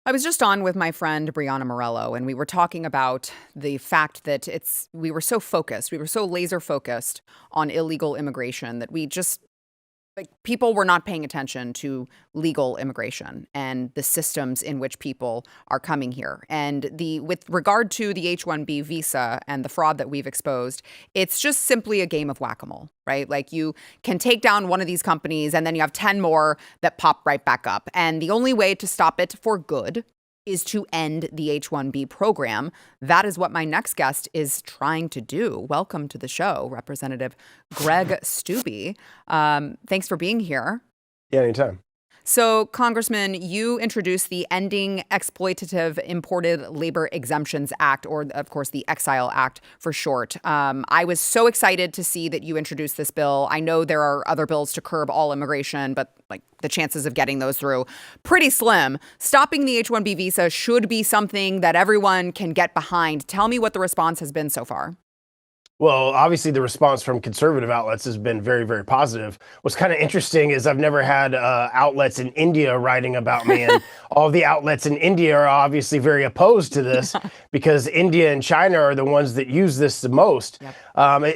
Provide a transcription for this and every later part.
I was just on with my friend Brianna Morello, and we were talking about the fact that we were so focused, we were so laser focused on illegal immigration that we just like people were not paying attention to legal immigration and the systems in which people are coming here. And with regard to the H-1B visa and the fraud that we've exposed, it's just simply a game of whack-a-mole, right? Like you can take down one of these companies and then you have 10 more that pop right back up. And the only way to stop it for good is to end the H-1B program. That is what my next guest is trying to do. Welcome to the show, Representative Greg Steube. Thanks for being here. Yeah, anytime. So, Congressman, you introduced the Ending Exploitative Imported Labor Exemptions Act, or, of course, the EXILE Act for short. I was so excited to see that you introduced this bill. I know there are other bills to curb all immigration, but like the chances of getting those through pretty slim. Stopping the H-1B visa should be something that everyone can get behind. Tell me what the response has been so far. Well, obviously, the response from conservative outlets has been very, very positive. What's kind of interesting is I've never had outlets in India writing about me, and all the outlets in India are obviously very opposed to this because India and China are the ones that use this the most. Yep.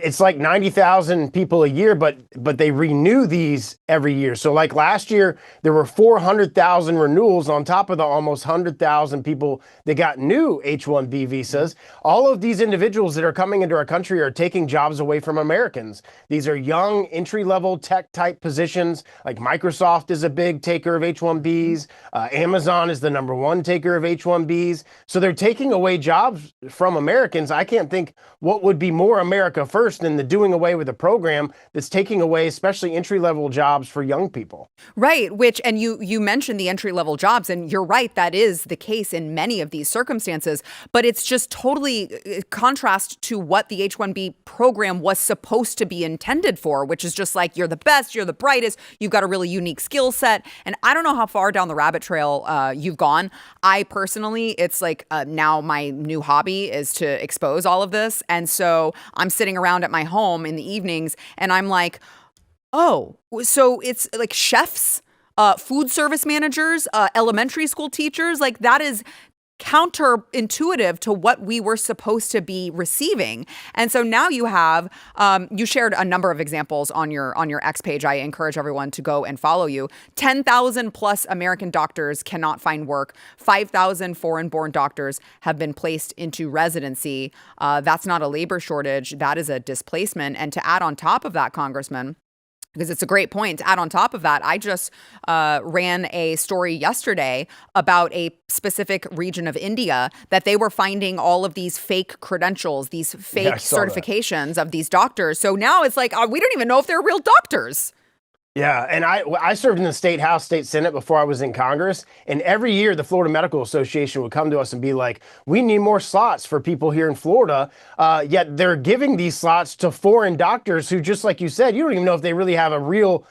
It's like 90,000 people a year, but they renew these every year. So like last year, there were 400,000 renewals on top of the almost 100,000 people that got new H-1B visas. All of these individuals that are coming into our country are taking jobs away from Americans. These are young, entry-level tech-type positions. Like Microsoft is a big taker of H-1Bs. Amazon is the #1 taker of H-1Bs. So they're taking away jobs from Americans. I can't think what would be more America first than the doing away with a program that's taking away especially entry-level jobs for young people. Right, and you mentioned the entry-level jobs, and you're right, that is the case in many of these circumstances, but it's just totally contrast to what the H-1B program was supposed to be intended for, which is just like, you're the best, you're the brightest, you've got a really unique skill set. And I don't know how far down the rabbit trail you've gone. I personally, it's like now my new hobby is to expose all of this. And so I'm sitting around at my home in the evenings and I'm like, oh, so it's like chefs, food service managers, elementary school teachers, like that is counterintuitive to what we were supposed to be receiving. And so now you have, you shared a number of examples on your X page. I encourage everyone to go and follow you. 10,000 plus American doctors cannot find work. 5,000 foreign-born doctors have been placed into residency. That's not a labor shortage. That is a displacement. And to add on top of that, Congressman, because it's a great point. To add on top of that, I just ran a story yesterday about a specific region of India that they were finding all of these fake credentials, these fake certifications of these doctors. So now it's like, we don't even know if they're real doctors. Yeah, and I served in the state house, state senate before I was in Congress, and every year the Florida Medical Association would come to us and be like, we need more slots for people here in Florida, yet they're giving these slots to foreign doctors who, just like you said, you don't even know if they really have a real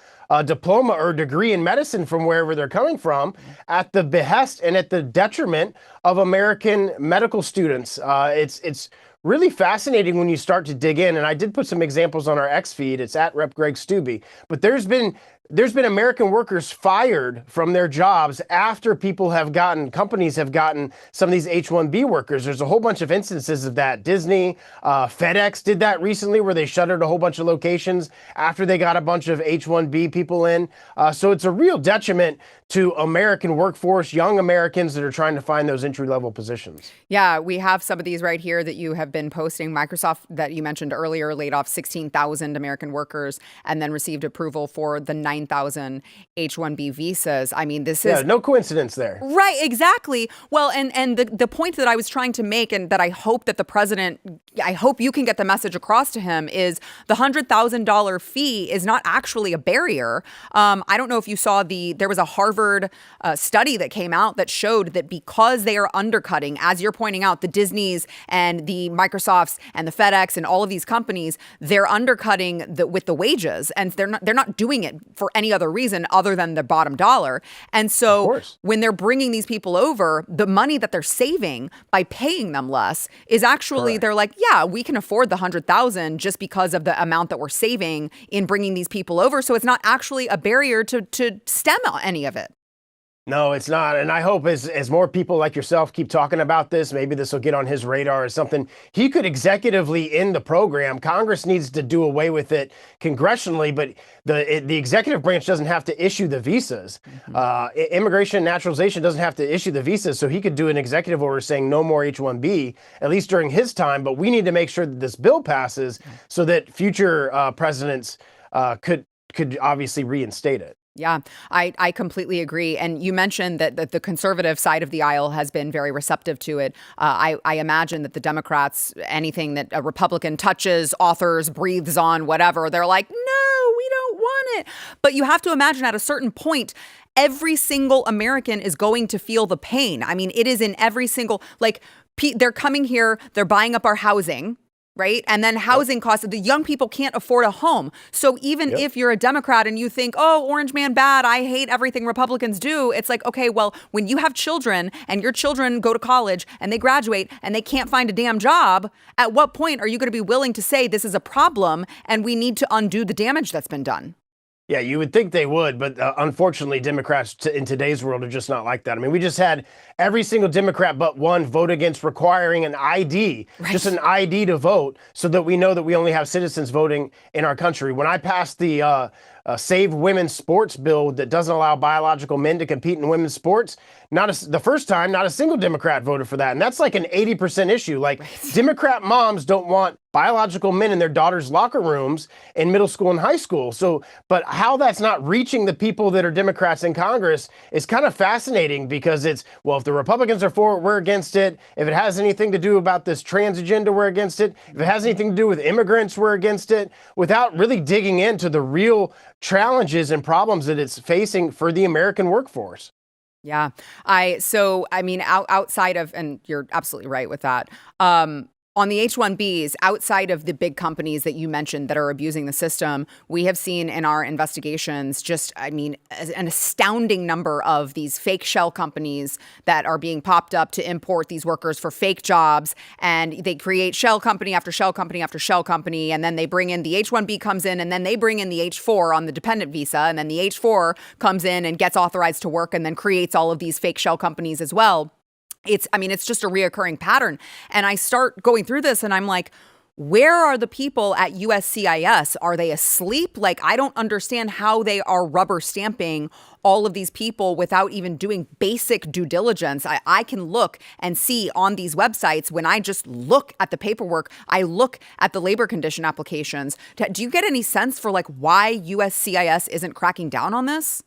diploma or degree in medicine from wherever they're coming from, at the behest and at the detriment of American medical students. It's really fascinating when you start to dig in, and I did put some examples on our X feed. It's at Rep. Greg Steube. But there's been American workers fired from their jobs after companies have gotten some of these H-1B workers. There's a whole bunch of instances of that. Disney, FedEx did that recently, where they shuttered a whole bunch of locations after they got a bunch of H-1B people in. So it's a real detriment to American workforce, young Americans that are trying to find those entry-level positions. Yeah, we have some of these right here that you have been posting. Microsoft, that you mentioned earlier, laid off 16,000 American workers and then received approval for the 9,000 H-1B visas. I mean, this is... no coincidence there. Right, exactly. Well, and the point that I was trying to make, and that I hope that the president, I hope you can get the message across to him, is the $100,000 fee is not actually a barrier. I don't know if you saw there was a Harvard study that came out that showed that because they are undercutting, as you're pointing out, the Disneys and the Microsofts and the FedEx and all of these companies, they're undercutting with the wages, and they're not doing it for any other reason other than the bottom dollar. And so when they're bringing these people over, the money that they're saving by paying them less is actually, they're like, yeah, we can afford the 100,000 just because of the amount that we're saving in bringing these people over. So it's not actually a barrier to stem any of it. No, it's not. And I hope as more people like yourself keep talking about this, maybe this will get on his radar or something. He could executively end the program. Congress needs to do away with it congressionally, but the executive branch doesn't have to issue the visas. Immigration and naturalization doesn't have to issue the visas. So he could do an executive order saying no more H1B, at least during his time. But we need to make sure that this bill passes so that future presidents could obviously reinstate it. Yeah, I completely agree. And you mentioned that the conservative side of the aisle has been very receptive to it. I imagine that the Democrats, anything that a Republican touches, authors, breathes on, whatever, they're like, no, we don't want it. But you have to imagine at a certain point, every single American is going to feel the pain. I mean, it is in every single, like, they're coming here, they're buying up our housing. Right. And then housing costs, the young people can't afford a home. So even if you're a Democrat and you think, oh, orange man bad, I hate everything Republicans do. It's like, OK, well, when you have children and your children go to college and they graduate and they can't find a damn job, at what point are you going to be willing to say this is a problem and we need to undo the damage that's been done? Yeah, you would think they would, but unfortunately, Democrats in today's world are just not like that. I mean, we just had every single Democrat but one vote against requiring an ID, just an ID to vote, so that we know that we only have citizens voting in our country. When I passed the Save Women's Sports bill that doesn't allow biological men to compete in women's sports, the first time, not a single Democrat voted for that. And that's like an 80% issue. Like, Democrat moms don't want biological men in their daughters' locker rooms in middle school and high school. So, but how that's not reaching the people that are Democrats in Congress is kind of fascinating, because it's, well, if the Republicans are for it, we're against it. If it has anything to do about this trans agenda, we're against it. If it has anything to do with immigrants, we're against it, without really digging into the real challenges and problems that it's facing for the American workforce. Yeah. I mean, outside of, and you're absolutely right with that. On the H1Bs, outside of the big companies that you mentioned that are abusing the system, we have seen in our investigations just, I mean, an astounding number of these fake shell companies that are being popped up to import these workers for fake jobs. And they create shell company after shell company after shell company. And then they bring in the H1B comes in, and then they bring in the H4 on the dependent visa. And then the H4 comes in and gets authorized to work and then creates all of these fake shell companies as well. It's just a reoccurring pattern. And I start going through this and I'm like, where are the people at USCIS? Are they asleep? Like, I don't understand how they are rubber stamping all of these people without even doing basic due diligence. I can look and see on these websites, when I just look at the paperwork, I look at the labor condition applications. Do you get any sense for like why USCIS isn't cracking down on this?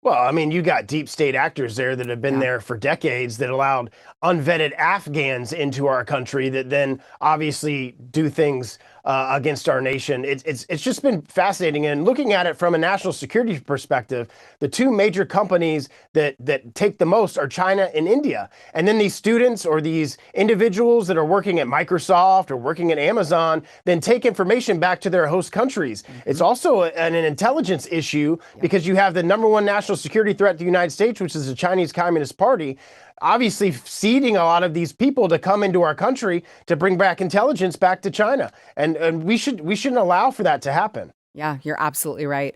Well, I mean, you got deep state actors there that have been there for decades that allowed unvetted Afghans into our country that then obviously do things against our nation. It's just been fascinating. And looking at it from a national security perspective, the two major companies that take the most are China and India. And then these students or these individuals that are working at Microsoft or working at Amazon then take information back to their host countries. It's also an intelligence issue because you have the number one national security threat to the United States, which is the Chinese Communist Party, obviously seeding a lot of these people to come into our country to bring back intelligence back to China. And we shouldn't allow for that to happen. Yeah, you're absolutely right.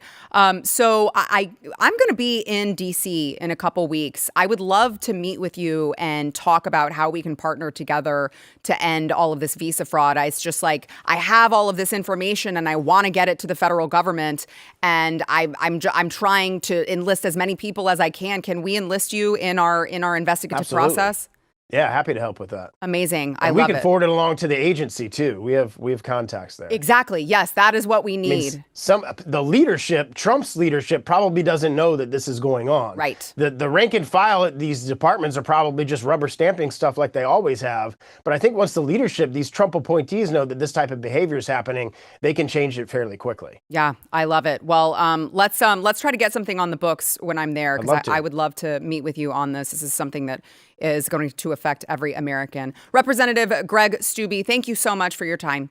So I'm going to be in DC in a couple weeks. I would love to meet with you and talk about how we can partner together to end all of this visa fraud. It's just like, I have all of this information and I want to get it to the federal government, and I'm trying to enlist as many people as I can. Can we enlist you in our investigative process? Yeah, happy to help with that. Amazing. And we can forward it along to the agency too. We have contacts there. Exactly. Yes, that is what we need. The leadership, Trump's leadership, probably doesn't know that this is going on. Right. The rank and file at these departments are probably just rubber stamping stuff like they always have. But I think once the leadership, these Trump appointees, know that this type of behavior is happening, they can change it fairly quickly. Yeah, I love it. Well, let's try to get something on the books when I'm there, because I would love to meet with you on this. This is something that is going to affect every American. Representative Greg Steube, thank you so much for your time.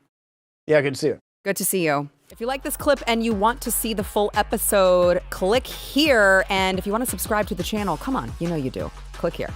Yeah, good to see you. Good to see you. If you like this clip and you want to see the full episode, click here. And if you want to subscribe to the channel, come on, you know you do. Click here.